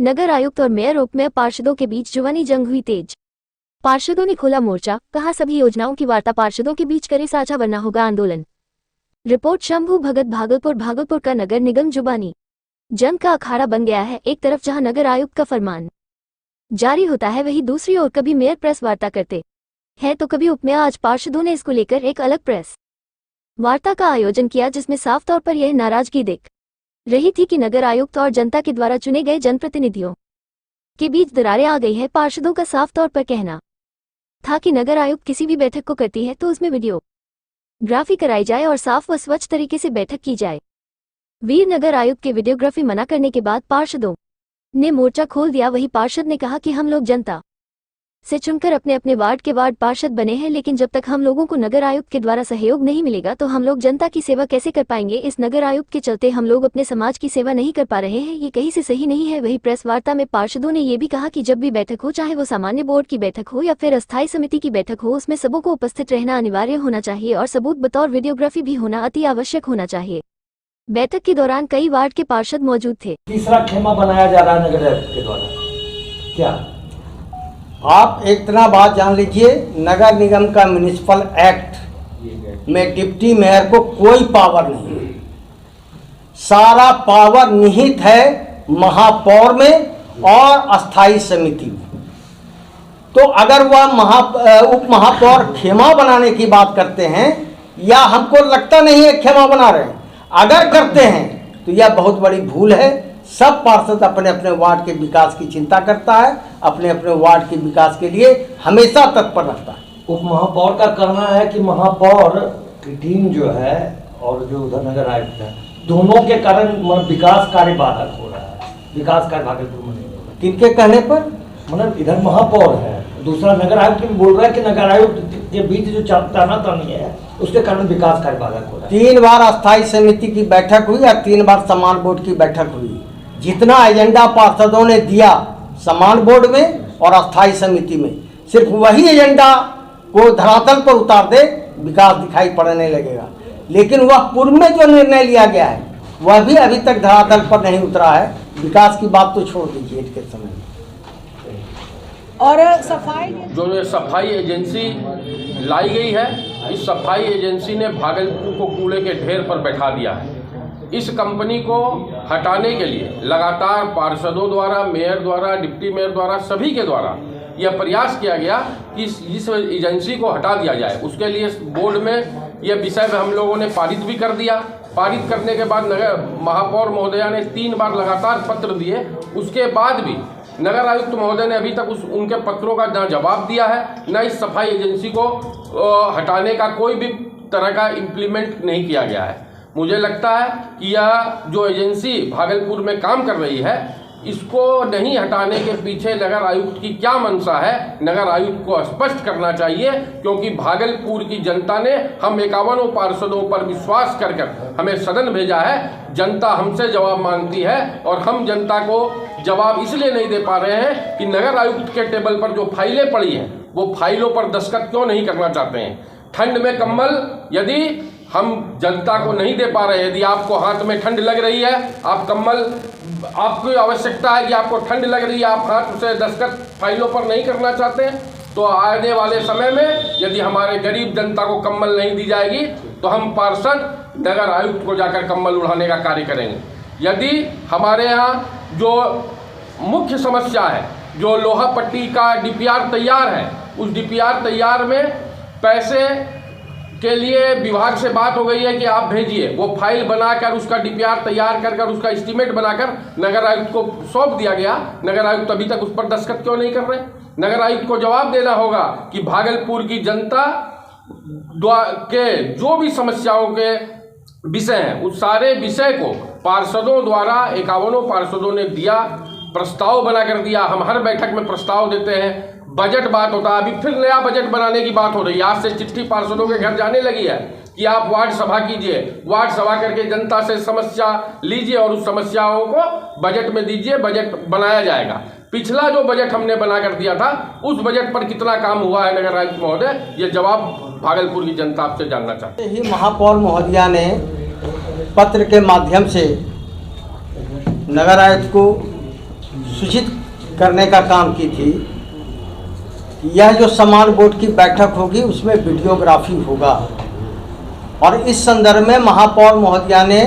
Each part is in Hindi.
नगर आयुक्त और मेयर उपमेयर पार्षदों के बीच जुबानी जंग हुई तेज। पार्षदों ने खोला मोर्चा, कहा सभी योजनाओं की वार्ता पार्षदों के बीच करे साझा वरना होगा आंदोलन। रिपोर्ट शंभू भगत भागलपुर का नगर निगम जुबानी जंग का अखाड़ा बन गया है। एक तरफ जहां नगर आयुक्त का फरमान जारी होता है, वहीं दूसरी ओर कभी मेयर प्रेस वार्ता करते हैं तो कभी उपमेयर। आज पार्षदों ने इसको लेकर एक अलग प्रेस वार्ता का आयोजन किया, जिसमें साफ तौर पर यह नाराजगी दिख रही थी कि नगर आयुक्त और जनता के द्वारा चुने गए जनप्रतिनिधियों के बीच दरारें आ गई है। पार्षदों का साफ तौर पर कहना था कि नगर आयुक्त किसी भी बैठक को करती है तो उसमें वीडियोग्राफी कराई जाए और साफ व स्वच्छ तरीके से बैठक की जाए। वीर नगर आयुक्त के वीडियोग्राफी मना करने के बाद पार्षदों ने मोर्चा खोल दिया। वही पार्षद ने कहा कि हम लोग जनता से चुनकर अपने अपने वार्ड के वार्ड पार्षद बने हैं, लेकिन जब तक हम लोगों को नगर आयुक्त के द्वारा सहयोग नहीं मिलेगा तो हम लोग जनता की सेवा कैसे कर पाएंगे। इस नगर आयुक्त के चलते हम लोग अपने समाज की सेवा नहीं कर पा रहे हैं, ये कहीं से सही नहीं है। वही प्रेस वार्ता में पार्षदों ने ये भी कहा कि जब भी बैठक हो, चाहे वो सामान्य बोर्ड की बैठक हो या फिर अस्थायी समिति की बैठक हो, उसमें सबों को उपस्थित रहना अनिवार्य होना चाहिए और सबूत बतौर वीडियोग्राफी भी होना अति आवश्यक होना चाहिए। बैठक के दौरान कई वार्ड के पार्षद मौजूद थे। तीसरा खेमा बनाया जा रहा है नगर आयुक्त के द्वारा, क्या आप एक तरह बात जान लीजिए, नगर निगम का म्युनिसिपल एक्ट में डिप्टी मेयर को कोई पावर नहीं है। सारा पावर निहित है महापौर में और अस्थाई समिति में। तो अगर वह उप महापौर खेमा बनाने की बात करते हैं, या हमको लगता नहीं है खेमा बना रहे हैं, अगर करते हैं तो यह बहुत बड़ी भूल है। सब पार्षद अपने अपने वार्ड के विकास की चिंता करता है, अपने अपने वार्ड के विकास के लिए हमेशा तत्पर रहता है। उप महापौर का कहना है कि महापौर की टीम जो है और जो उधर नगर आयुक्त है, दोनों के कारण विकास कार्य बाधक हो रहा है। विकास कार्य भागलपुर में नहीं हो रहा। किनके कहने पर? मतलब इधर महापौर है, दूसरा नगर आयुक्त भी बोल रहा है कि नगर आयुक्त के बीच जो तानातनी है उसके कारण विकास कार्य बाधक हो रहा है। 3 बार अस्थाई समिति की बैठक हुई और 3 बार समान बोर्ड की बैठक हुई। जितना एजेंडा पार्षदों ने दिया समान बोर्ड में और अस्थाई समिति में, सिर्फ वही एजेंडा को धरातल पर उतार दे, विकास दिखाई पड़ने लगेगा। लेकिन वह पूर्व में जो निर्णय लिया गया है वह भी अभी तक धरातल पर नहीं उतरा है। विकास की बात तो छोड़ दीजिए इसके समय। और सफाई जो ये सफाई एजेंसी लाई गई है, इस सफाई एजेंसी ने भागलपुर को कूड़े के ढेर पर बैठा दिया है। इस कंपनी को हटाने के लिए लगातार पार्षदों द्वारा, मेयर द्वारा, डिप्टी मेयर द्वारा, सभी के द्वारा यह प्रयास किया गया कि इस एजेंसी को हटा दिया जाए। उसके लिए बोर्ड में यह विषय हम लोगों ने पारित भी कर दिया। पारित करने के बाद नगर महापौर महोदया ने 3 बार लगातार पत्र दिए। उसके बाद भी नगर आयुक्त महोदय ने अभी तक उनके पत्रों का न जवाब दिया है, न इस सफाई एजेंसी को हटाने का कोई भी तरह का इम्प्लीमेंट नहीं किया गया है। मुझे लगता है कि यह जो एजेंसी भागलपुर में काम कर रही है, इसको नहीं हटाने के पीछे नगर आयुक्त की क्या मंशा है, नगर आयुक्त को स्पष्ट करना चाहिए। क्योंकि भागलपुर की जनता ने हम 51 पार्षदों पर विश्वास कर हमें सदन भेजा है। जनता हमसे जवाब मांगती है और हम जनता को जवाब इसलिए नहीं दे पा रहे हैं कि नगर आयुक्त के टेबल पर जो फाइलें पड़ी हैं, वो फाइलों पर दस्तखत क्यों नहीं करना चाहते हैं। ठंड में कंबल यदि हम जनता को नहीं दे पा रहे, यदि आपको हाथ में ठंड लग रही है, आप कंबल, आपको आवश्यकता है कि आपको ठंड लग रही है, आप हाथ से दस्तखत फाइलों पर नहीं करना चाहते हैं, तो आने वाले समय में यदि हमारे गरीब जनता को कंबल नहीं दी जाएगी तो हम पार्षद नगर आयुक्त को जाकर कंबल उड़ाने का कार्य करेंगे। यदि हमारे यहाँ जो मुख्य समस्या है, जो लोहा पट्टी का DPR तैयार है, उस DPR तैयार में पैसे के लिए विभाग से बात हो गई है कि आप भेजिए, वो फाइल बनाकर उसका DPR तैयार कर उसका एस्टीमेट बनाकर नगर आयुक्त को सौंप दिया गया। नगर आयुक्त अभी तक उस पर दस्तखत क्यों नहीं कर रहे? नगर आयुक्त को जवाब देना होगा कि भागलपुर की जनता के जो भी समस्याओं के विषय हैं, उस सारे विषय को पार्षदों द्वारा 51 पार्षदों ने दिया, प्रस्ताव बनाकर दिया। हम हर बैठक में प्रस्ताव देते हैं, बजट बात होता है। अभी फिर नया बजट बनाने की बात हो रही है। आज से चिट्ठी पार्षदों के घर जाने लगी है कि आप वार्ड सभा कीजिए, वार्ड सभा करके जनता से समस्या लीजिए और उस समस्याओं को बजट में दीजिए, बजट बनाया जाएगा। पिछला जो बजट हमने बनाकर दिया था, उस बजट पर कितना काम हुआ है नगर आयुक्त महोदय, ये जवाब भागलपुर की जनता आपसे जानना चाहते हैं। ही महापौर महोदया ने पत्र के माध्यम से नगर आयुक्त को सूचित करने का काम की थी कि यह जो सम्मान बोर्ड की बैठक होगी उसमें वीडियोग्राफी होगा, और इस संदर्भ में महापौर महोदया ने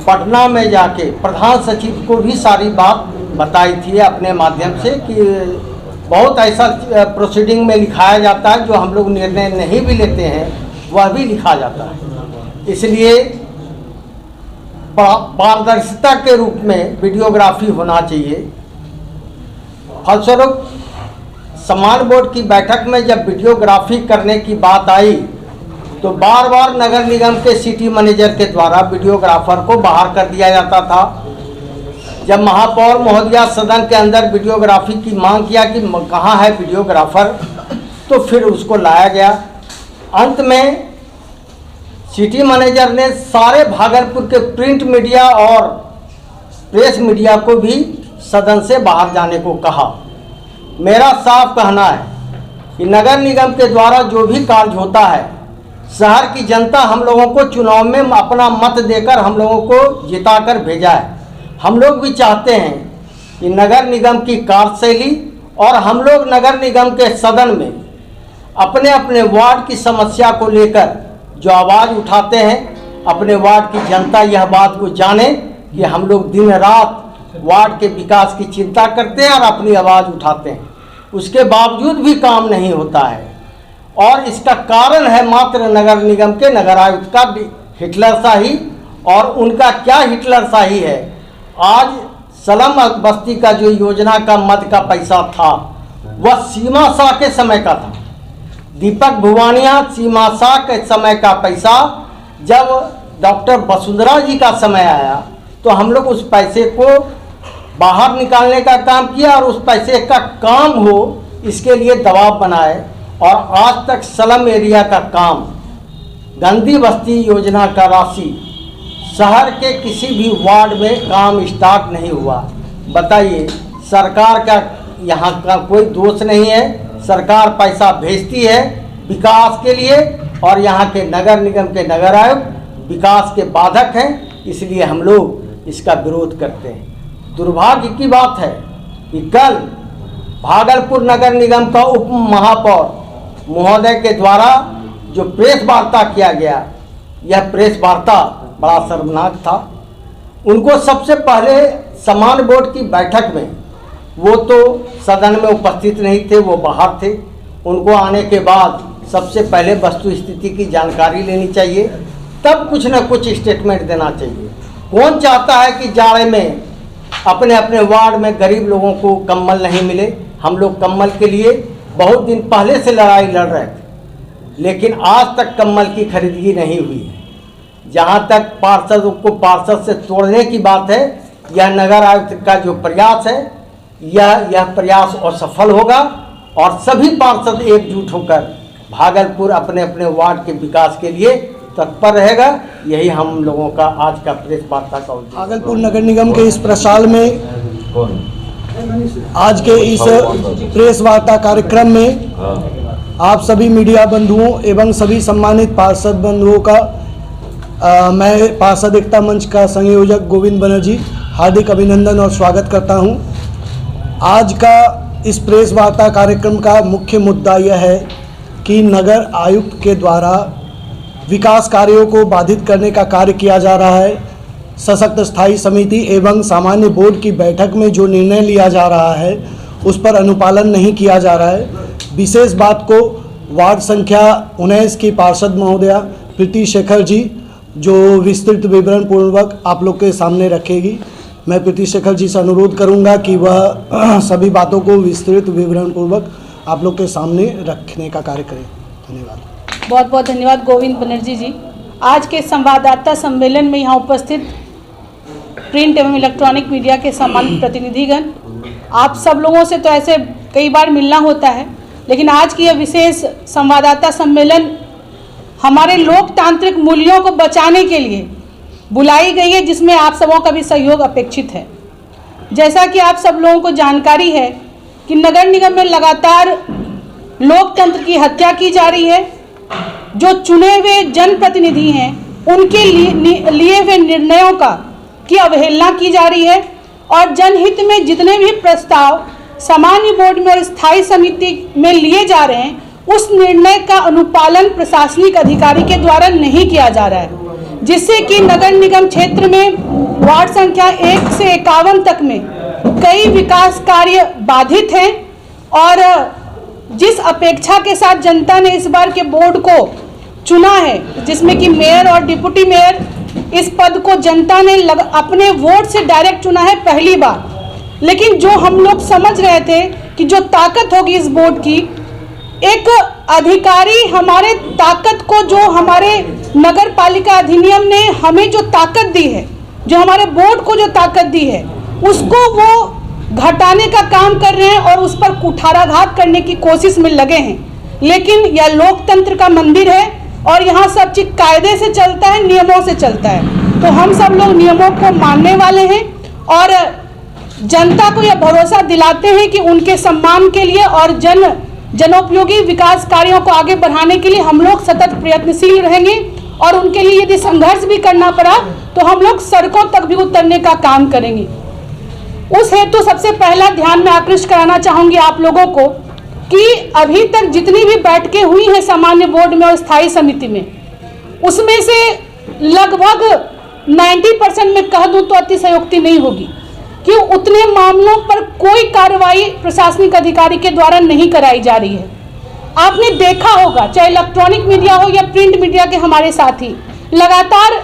पटना में जाके प्रधान सचिव को भी सारी बात बताई थी अपने माध्यम से कि बहुत ऐसा प्रोसीडिंग में लिखाया जाता है जो हम लोग निर्णय नहीं भी लेते हैं वह भी लिखा जाता है। इसलिए पारदर्शिता के रूप में वीडियोग्राफी होना चाहिए। फलस्वरूप सम्मान बोर्ड की बैठक में जब वीडियोग्राफी करने की बात आई तो बार बार नगर निगम के सिटी मैनेजर के द्वारा वीडियोग्राफर को बाहर कर दिया जाता था। जब महापौर महोदया सदन के अंदर वीडियोग्राफी की मांग किया कि कहाँ है वीडियोग्राफर, तो फिर उसको लाया गया। अंत में सिटी मैनेजर ने सारे भागलपुर के प्रिंट मीडिया और प्रेस मीडिया को भी सदन से बाहर जाने को कहा। मेरा साफ कहना है कि नगर निगम के द्वारा जो भी कार्य होता है, शहर की जनता हम लोगों को चुनाव में अपना मत देकर हम लोगों को जिताकर भेजा है। हम लोग भी चाहते हैं कि नगर निगम की कार्यशैली और हम लोग नगर निगम के सदन में अपने अपने वार्ड की समस्या को लेकर जो आवाज़ उठाते हैं, अपने वार्ड की जनता यह बात को जाने कि हम लोग दिन रात वार्ड के विकास की चिंता करते हैं और अपनी आवाज़ उठाते हैं, उसके बावजूद भी काम नहीं होता है। और इसका कारण है मात्र नगर निगम के नगर आयुक्त का हिटलरशाही। और उनका क्या हिटलरशाही है, आज सलम बस्ती का जो योजना का मद का पैसा था वह सीमा शाह के समय का था। दीपक भुवानिया सीमा शाह के समय का पैसा जब डॉक्टर वसुंधरा जी का समय आया तो हम लोग उस पैसे को बाहर निकालने का काम किया और उस पैसे का काम हो इसके लिए दबाव बनाए। और आज तक स्लम एरिया का काम, गंदी बस्ती योजना का राशि शहर के किसी भी वार्ड में काम स्टार्ट नहीं हुआ। बताइए, सरकार का यहाँ का कोई दोष नहीं है। सरकार पैसा भेजती है विकास के लिए और यहाँ के नगर निगम के नगर आयुक्त विकास के बाधक हैं, इसलिए हम लोग इसका विरोध करते हैं। दुर्भाग्य की बात है कि कल भागलपुर नगर निगम का उप महापौर महोदय के द्वारा जो प्रेस वार्ता किया गया, यह प्रेस वार्ता बड़ा शर्मनाक था। उनको सबसे पहले सम्मान बोर्ड की बैठक में, वो तो सदन में उपस्थित नहीं थे, वो बाहर थे। उनको आने के बाद सबसे पहले वस्तु स्थिति की जानकारी लेनी चाहिए, तब कुछ न कुछ स्टेटमेंट देना चाहिए। कौन चाहता है कि जाड़े में अपने अपने वार्ड में गरीब लोगों को कंबल नहीं मिले। हम लोग कंबल के लिए बहुत दिन पहले से लड़ाई लड़ रहे थे, लेकिन आज तक कंबल की खरीदगी नहीं हुई है। जहाँ तक पार्षदों को पार्षद से तोड़ने की बात है, यह नगर आयुक्त का जो प्रयास है यह प्रयास असफल होगा और सभी पार्षद एकजुट होकर भागलपुर अपने अपने वार्ड के विकास के लिए तत्पर रहेगा। यही हम लोगों का आज का प्रेस वार्ता का उद्देश्य। भागलपुर नगर निगम के इस प्रसाल में आज के इस प्रेस वार्ता कार्यक्रम में आप सभी मीडिया बंधुओं एवं सभी सम्मानित पार्षद बंधुओं का मैं पार्षद एकता मंच का संयोजक गोविंद बनर्जी हार्दिक अभिनंदन और स्वागत करता हूं। आज का इस प्रेस वार्ता कार्यक्रम का मुख्य मुद्दा यह है कि नगर आयुक्त के द्वारा विकास कार्यों को बाधित करने का कार्य किया जा रहा है। सशक्त स्थायी समिति एवं सामान्य बोर्ड की बैठक में जो निर्णय लिया जा रहा है उस पर अनुपालन नहीं किया जा रहा है। विशेष बात को वार्ड संख्या 19 की पार्षद महोदया प्रीति शेखर जी जो विस्तृत विवरण पूर्वक आप लोग के सामने रखेगी। मैं प्रीति शेखर जी से अनुरोध करूंगा कि वह सभी बातों को विस्तृत विवरण पूर्वक आप लोग के सामने रखने का कार्य करें। धन्यवाद। बहुत बहुत धन्यवाद गोविंद बनर्जी जी। आज के संवाददाता सम्मेलन में यहाँ उपस्थित प्रिंट एवं इलेक्ट्रॉनिक मीडिया के सम्मानित प्रतिनिधिगण, आप सब लोगों से तो ऐसे कई बार मिलना होता है, लेकिन आज की यह विशेष संवाददाता सम्मेलन हमारे लोकतांत्रिक मूल्यों को बचाने के लिए बुलाई गई है, जिसमें आप सबों का भी सहयोग अपेक्षित है। जैसा कि आप सब लोगों को जानकारी है कि नगर निगम में लगातार लोकतंत्र की हत्या की जा रही है। जो चुने हुए जनप्रतिनिधि हैं उनके लिए हुए निर्णयों की अवहेलना की जा रही है और जनहित में जितने भी प्रस्ताव सामान्य बोर्ड में और स्थायी समिति में लिए जा रहे हैं, उस निर्णय का अनुपालन प्रशासनिक अधिकारी के द्वारा नहीं किया जा रहा है, जिससे कि नगर निगम क्षेत्र में वार्ड संख्या 1 से 51 तक में कई विकास कार्य बाधित हैं। और जिस अपेक्षा के साथ जनता ने इस बार के बोर्ड को चुना है, जिसमें कि मेयर और डिप्टी मेयर, इस पद को जनता ने अपने वोट से डायरेक्ट चुना है पहली बार। लेकिन जो हम लोग समझ रहे थे कि जो ताकत होगी इस बोर्ड की, एक अधिकारी हमारे ताकत को, जो हमारे नगर पालिका अधिनियम ने हमें जो ताकत दी है, जो हमारे बोर्ड को जो ताकत दी है, उसको वो घटाने का काम कर रहे हैं और उस पर कुठाराघात करने की कोशिश में लगे हैं। लेकिन यह लोकतंत्र का मंदिर है और यहाँ सब चीज कायदे से चलता है, नियमों से चलता है। तो हम सब लोग नियमों को मानने वाले हैं और जनता को यह भरोसा दिलाते हैं कि उनके सम्मान के लिए और जनोपयोगी विकास कार्यों को आगे बढ़ाने के लिए हम लोग सतत प्रयत्नशील रहेंगे और उनके लिए यदि संघर्ष भी करना पड़ा तो हम लोग सड़कों तक भी उतरने का काम करेंगे। उस हेतु सबसे पहला ध्यान में आकृष्ट कराना चाहूंगी आप लोगों को कि अभी तक जितनी भी बैठकें हुई हैं सामान्य बोर्ड में और स्थायी समिति में, उसमें से लगभग 90% में कह दूं तो अतिशयोक्ति नहीं होगी कि उतने मामलों पर कोई कार्रवाई प्रशासनिक अधिकारी के द्वारा नहीं कराई जा रही है। आपने देखा होगा, चाहे इलेक्ट्रॉनिक मीडिया हो या प्रिंट मीडिया के हमारे साथी लगातार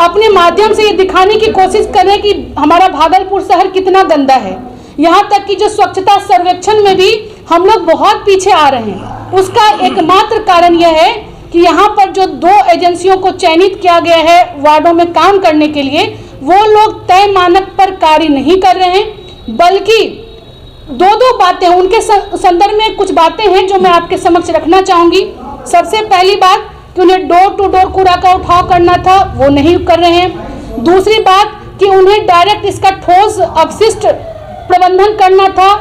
अपने माध्यम से ये दिखाने की कोशिश कर रहे हैं कि हमारा भागलपुर शहर कितना गंदा है। यहाँ तक कि जो स्वच्छता सर्वेक्षण में भी हम लोग बहुत पीछे आ रहे हैं। उसका एकमात्र कारण यह है कि यहाँ पर जो 2 एजेंसियों को चयनित किया गया है वार्डों में काम करने के लिए, वो लोग तय मानक पर कार्य नहीं कर रहे हैं, बल्कि 2 बातें, उनके संदर्भ में कुछ बातें हैं जो मैं आपके समक्ष रखना चाहूँगी। सबसे पहली बात कि उन्हें डोर टू डोर कूड़ा का उठाव करना था, वो नहीं कर रहे हैं। दूसरी बात कि उन्हें डायरेक्ट इसका ठोस अपशिष्ट प्रबंधन करना था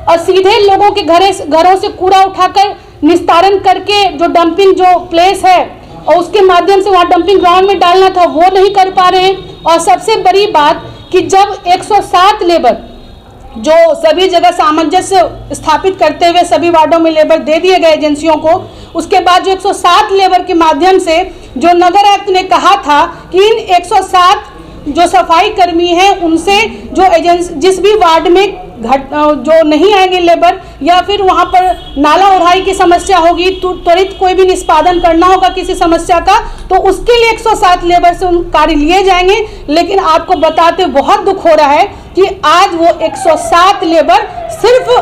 और सीधे लोगों के घरों से कूड़ा उठाकर निस्तारण करके जो डंपिंग जो प्लेस है और उसके माध्यम से वहाँ डंपिंग ग्राउंड में डालना था, वो नहीं कर पा रहे हैं। और सबसे बड़ी बात कि जब 107 लेबर जो सभी जगह सामंजस्य स्थापित करते हुए सभी वार्डों में लेबर दे दिए गए एजेंसियों को, उसके बाद जो 107 लेबर के माध्यम से जो नगर आयुक्त ने कहा था कि इन 107 जो सफाई कर्मी हैं उनसे जो एजेंसी जिस भी वार्ड में जो नहीं आएंगे लेबर या फिर वहाँ पर नाला उड़ाई की समस्या होगी, तो त्वरित कोई भी निष्पादन करना होगा किसी समस्या का, तो उसके लिए 107 लेबर से उन कार्य लिए जाएंगे। लेकिन आपको बताते बहुत दुख हो रहा है कि आज वो 107 लेबर सिर्फ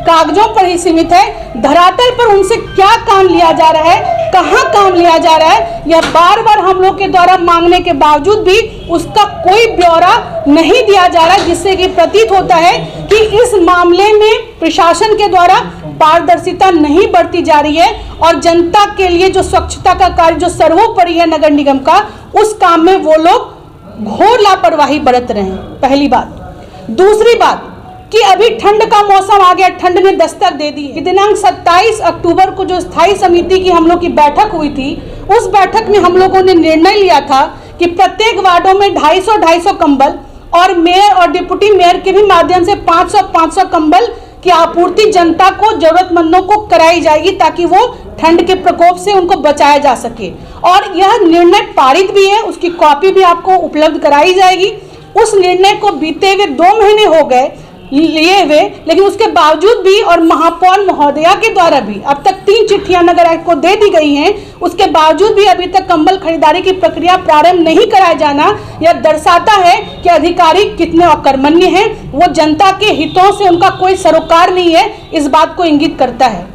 कागजों पर ही सीमित है। धरातल पर उनसे क्या काम लिया जा रहा है, कहाँ काम लिया जा रहा है, यह बार बार हम लोग के द्वारा मांगने के बावजूद भी उसका कोई ब्यौरा नहीं दिया जा रहा है, जिससे कि प्रतीत होता है कि इस मामले में प्रशासन के द्वारा पारदर्शिता नहीं बरती जा रही है और जनता के लिए जो स्वच्छता का कार्य जो सर्वोपरि है नगर निगम का, उस काम में वो लोग घोर लापरवाही बरत रहे हैं। पहली बात। दूसरी बात कि अभी ठंड का मौसम आ गया, ठंड ने दस्तक दे दी कि दिनांक 27 अक्टूबर को जो स्थायी समिति की हम लोग की बैठक हुई थी, उस बैठक में हम लोगों ने निर्णय लिया था कि प्रत्येक वार्डों में 250-250 कंबल और मेयर और डिप्टी मेयर के भी माध्यम से 500-500 कंबल की आपूर्ति जनता को, जरूरतमंदों को कराई जाएगी ताकि वो ठंड के प्रकोप से उनको बचाया जा सके। और यह निर्णय पारित भी है, उसकी कॉपी भी आपको उपलब्ध कराई जाएगी। उस निर्णय को बीते हुए 2 महीने हो गए लिए हुए, लेकिन उसके बावजूद भी और महापौर महोदया के द्वारा भी अब तक 3 चिट्ठियां नगर आयुक्त को दे दी गई हैं, उसके बावजूद भी अभी तक कंबल खरीदारी की प्रक्रिया प्रारंभ नहीं कराया जाना यह दर्शाता है कि अधिकारी कितने अकर्मण्य हैं। वो जनता के हितों से उनका कोई सरोकार नहीं है, इस बात को इंगित करता है।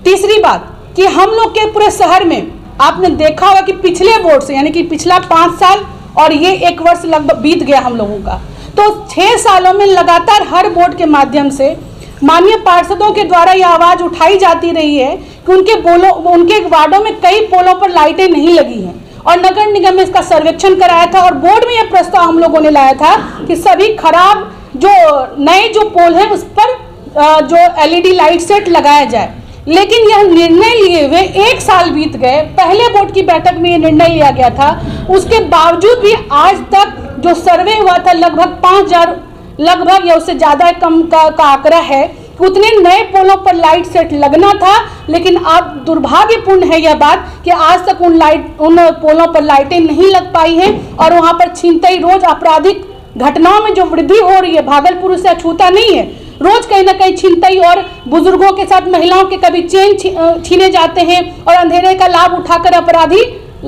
तीसरी बात कि हम लोग के पूरे शहर में आपने देखा होगा कि पिछले बोर्ड से यानी कि पिछला 5 साल और ये 1 वर्ष लगभग बीत गया हम लोगों का, तो 6 सालों में लगातार हर बोर्ड के माध्यम से माननीय पार्षदों के द्वारा यह आवाज़ उठाई जाती रही है कि उनके वार्डों में कई पोलों पर लाइटें नहीं लगी हैं और नगर निगम में इसका सर्वेक्षण कराया था और बोर्ड में यह प्रस्ताव हम लोगों ने लाया था कि सभी खराब जो नए जो पोल हैं उस पर जो LED लाइट सेट लगाया जाए। लेकिन यह निर्णय लिए हुए 1 साल बीत गए, पहले बोर्ड की बैठक में यह निर्णय लिया गया था, उसके बावजूद भी आज तक जो सर्वे हुआ था लगभग 5000 लगभग या उससे ज़्यादा कम का आंकड़ा है कि उतने नए पोलों पर लाइट सेट लगना था, लेकिन अब दुर्भाग्यपूर्ण है यह बात कि आज तक उन पोलों पर लाइटें नहीं लग पाई हैं और वहाँ पर छीनताई, रोज आपराधिक घटनाओं में जो वृद्धि हो रही है, भागलपुर उससे अछूता नहीं है। रोज कहीं ना कहीं छीनताई और बुजुर्गों के साथ महिलाओं के कभी चेन छीने जाते हैं और अंधेरे का लाभ उठाकर अपराधी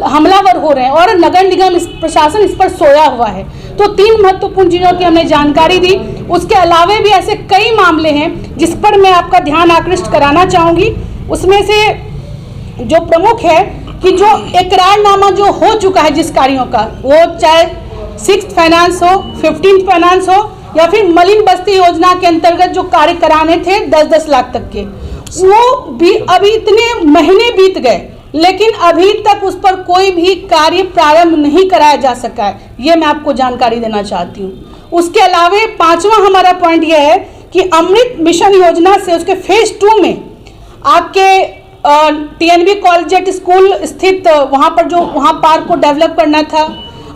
हमलावर हो रहे हैं और नगर निगम प्रशासन इस पर सोया हुआ है। तो 3 महत्वपूर्ण चीज़ों की हमने जानकारी दी। उसके अलावा भी ऐसे कई मामले हैं जिस पर मैं आपका ध्यान आकृष्ट कराना चाहूँगी। उसमें से जो प्रमुख है कि जो इकरारनामा जो हो चुका है जिस कार्यों का, वो चाहे 6th फाइनेंस हो, 15th फाइनेंस हो या फिर मलिन बस्ती योजना के अंतर्गत जो कार्य कराने थे 10-10 लाख तक के, वो भी अभी इतने महीने बीत गए लेकिन अभी तक उस पर कोई भी कार्य प्रारंभ नहीं कराया जा सका है। ये मैं आपको जानकारी देना चाहती हूँ। उसके अलावा 5वां हमारा पॉइंट यह है कि अमृत मिशन योजना से उसके फेज 2 में आपके TNB कॉलेजिएट स्कूल स्थित वहाँ पर जो वहाँ पार्क को डेवलप करना था,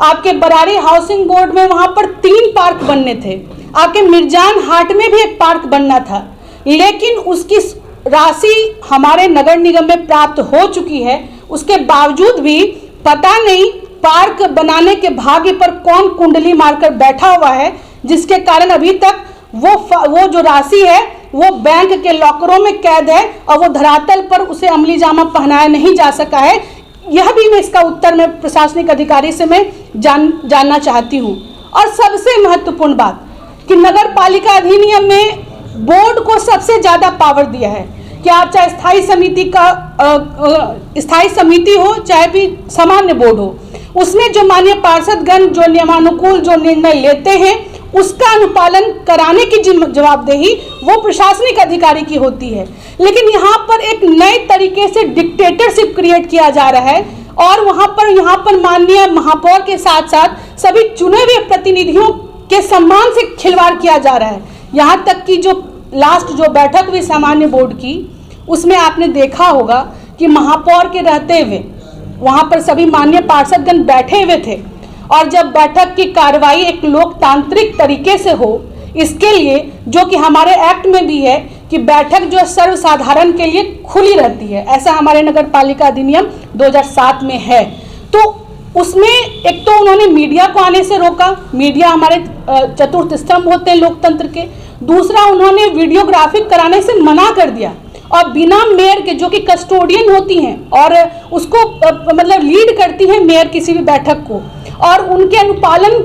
आपके बरारी हाउसिंग बोर्ड में वहाँ पर 3 पार्क बनने थे, आपके मिर्जान हाट में भी एक पार्क बनना था, लेकिन उसकी राशि हमारे नगर निगम में प्राप्त हो चुकी है। उसके बावजूद भी पता नहीं पार्क बनाने के भाग्य पर कौन कुंडली मारकर बैठा हुआ है, जिसके कारण अभी तक वो जो राशि है वो बैंक के लॉकरों में कैद है और वो धरातल पर उसे अमली जामा पहनाया नहीं जा सका है। यह भी मैं इसका उत्तर में प्रशासनिक अधिकारी से मैं जानना चाहती हूँ। और सबसे महत्वपूर्ण बात कि नगर पालिका अधिनियम में बोर्ड को सबसे ज़्यादा पावर दिया है कि आप चाहे स्थायी समिति हो चाहे भी सामान्य बोर्ड हो, उसमें जो माननीय पार्षदगण जो नियमानुकूल जो निर्णय लेते हैं उसका अनुपालन कराने की जवाबदेही वो प्रशासनिक अधिकारी की होती है। लेकिन यहाँ पर एक नए तरीके से डिक्टेटरशिप क्रिएट किया जा रहा है और यहाँ पर माननीय महापौर के साथ साथ सभी चुने हुए प्रतिनिधियों के सम्मान से खिलवाड़ किया जा रहा है। यहाँ तक कि जो लास्ट जो बैठक हुई सामान्य बोर्ड की, उसमें आपने देखा होगा कि महापौर के रहते हुए वहाँ पर सभी माननीय पार्षदगण बैठे हुए थे और जब बैठक की कार्रवाई एक लोकतांत्रिक तरीके से हो, इसके लिए जो कि हमारे एक्ट में भी है कि बैठक जो सर्वसाधारण के लिए खुली रहती है, ऐसा हमारे नगर पालिका अधिनियम 2007 में है। तो उसमें एक तो उन्होंने मीडिया को आने से रोका, मीडिया हमारे चतुर्थ स्तंभ होते हैं लोकतंत्र के। दूसरा, उन्होंने वीडियोग्राफी कराने से मना कर दिया और बिना मेयर के, जो कि कस्टोडियन होती हैं और उसको मतलब लीड करती हैं मेयर किसी भी बैठक को, और उनके अनुपालन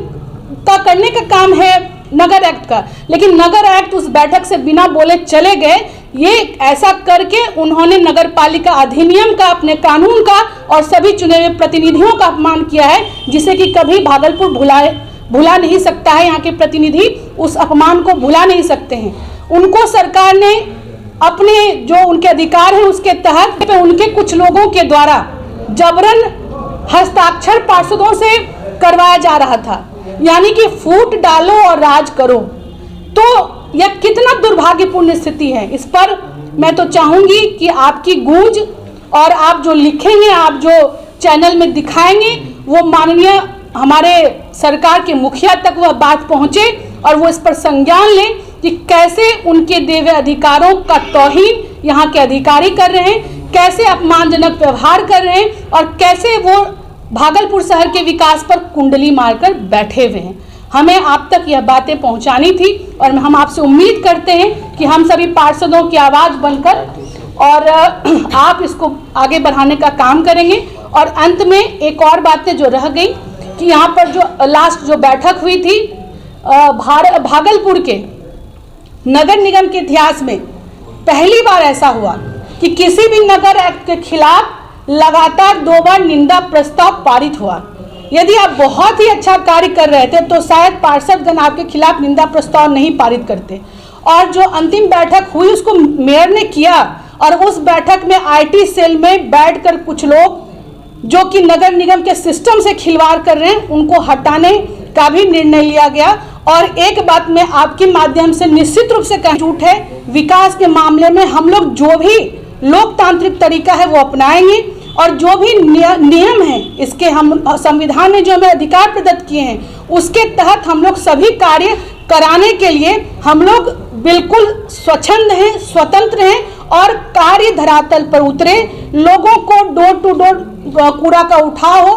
का करने का काम है नगर एक्ट का, लेकिन नगर एक्ट उस बैठक से बिना बोले चले गए। ये ऐसा करके उन्होंने नगर पालिका अधिनियम का, अपने कानून का और सभी चुने हुए प्रतिनिधियों का अपमान किया है, जिसे कि कभी भागलपुर भुला नहीं सकता है। यहाँ के प्रतिनिधि उस अपमान को भुला नहीं सकते हैं। उनको सरकार ने अपने जो उनके अधिकार है उसके तहत उनके कुछ लोगों के द्वारा जबरन हस्ताक्षर पार्षदों से करवाया जा रहा था, यानी कि फूट डालो और राज करो। तो यह कितना दुर्भाग्यपूर्ण स्थिति है, इस पर मैं तो चाहूंगी कि आपकी गूंज और आप जो लिखेंगे, आप जो चैनल में दिखाएंगे, वो माननीय हमारे सरकार के मुखिया तक वह बात पहुंचे और वो इस पर संज्ञान लें कि कैसे उनके देवे अधिकारों का तौहीन यहाँ के अधिकारी कर रहे हैं, कैसे अपमानजनक व्यवहार कर रहे हैं और कैसे वो भागलपुर शहर के विकास पर कुंडली मारकर बैठे हुए हैं। हमें आप तक यह बातें पहुंचानी थी और हम आपसे उम्मीद करते हैं कि हम सभी पार्षदों की आवाज़ बनकर और आप इसको आगे बढ़ाने का काम करेंगे। और अंत में एक और बातें जो रह गई कि यहाँ पर जो लास्ट जो बैठक हुई थी भागलपुर के नगर निगम के इतिहास में पहली बार ऐसा हुआ कि किसी भी नगर एक्ट के खिलाफ लगातार 2 बार निंदा प्रस्ताव पारित हुआ। यदि आप बहुत ही अच्छा कार्य कर रहे थे तो शायद पार्षदगण आपके खिलाफ निंदा प्रस्ताव नहीं पारित करते। और जो अंतिम बैठक हुई उसको मेयर ने किया और उस बैठक में IT सेल में बैठकर कुछ लोग जो कि नगर निगम के सिस्टम से खिलवाड़ कर रहे हैं उनको हटाने का भी निर्णय लिया गया। और एक बात मैं आपके माध्यम से निश्चित रूप से कह, झूठ है, विकास के मामले में हम लोग जो भी लोकतांत्रिक तरीका है वो अपनाएंगे और जो भी नियम है इसके हम संविधान ने जो हमें अधिकार प्रदत्त किए हैं उसके तहत हम लोग सभी कार्य कराने के लिए हम लोग बिल्कुल स्वच्छंद हैं, स्वतंत्र हैं और कार्य धरातल पर उतरे, लोगों को डोर टू डोर कूड़ा का उठाव हो।